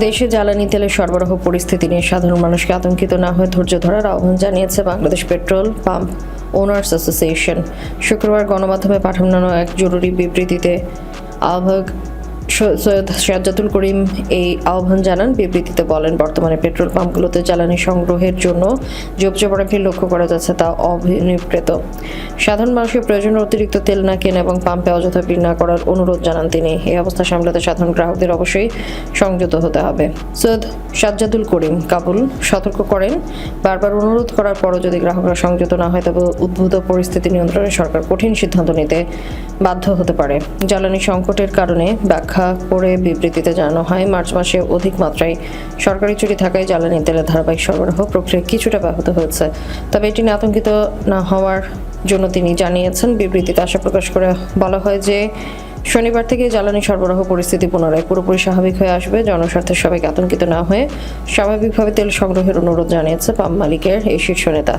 দেশে জ্বালানি তেলের সরবরাহ পরিস্থিতি নিয়ে সাধারণ মানুষকে আতঙ্কিত না হয়ে ধৈর্য ধরার আহ্বান জানিয়েছে Bangladesh petrol pump owners association. শুক্রবার গণমাধ্যমে পাঠানো এক জরুরি বিবৃতিতে আহ্বায়ক সৈয়দ সাজ্জাদুল করিম এই আহ্বান জানান। বিবৃতিতে বলেন, বর্তমানে পেট্রোল পাম্পগুলোতে জ্বালানি সংগ্রহের জন্য জবজমাটি লক্ষ্য করা যাচ্ছে তা অভিপ্রেত। সাধারণ মানুষের প্রয়োজনের অতিরিক্ত তেল না কেনা এবং পাম্পে অযথা ভিড় না করার অনুরোধ জানান তিনি। এই অবস্থা সামলাতে সাধারণ গ্রাহকদের অবশ্যই সংযত হতে হবে। সৈয়দ সাজ্জাদুল করিম কাবুল সতর্ক করেন, বারবার অনুরোধ করার পরও যদি গ্রাহকরা সংযত না হয় তবে উদ্ভূত পরিস্থিতি নিয়ন্ত্রণে সরকার কঠিন সিদ্ধান্ত নিতে বাধ্য হতে পারে। জ্বালানি সংকটের কারণে ব্যাখ্যা করে বিবৃতিতে জানানো হয়, মার্চ মাসে অধিক মাত্রায় সরকারি চুরি থাকায় জ্বালানি তেলের ধারাবাহিক সরবরাহ প্রক্রিয়া কিছুটা ব্যাহত হয়েছে, তবে এটি নিয়ে আতঙ্কিত না হওয়ার জন্য তিনি জানিয়েছেন। বিবৃতিতে আশা প্রকাশ করে বলা হয় যে শনিবার থেকে জ্বালানি সরবরাহ পরিস্থিতি পুনরায় পুরোপুরি স্বাভাবিক হয়ে আসবে। জনস্বার্থে সবাইকে আতঙ্কিত না হয়ে স্বাভাবিকভাবে তেল সংগ্রহের অনুরোধ জানিয়েছে পাম্প মালিকের এই শীর্ষ নেতা।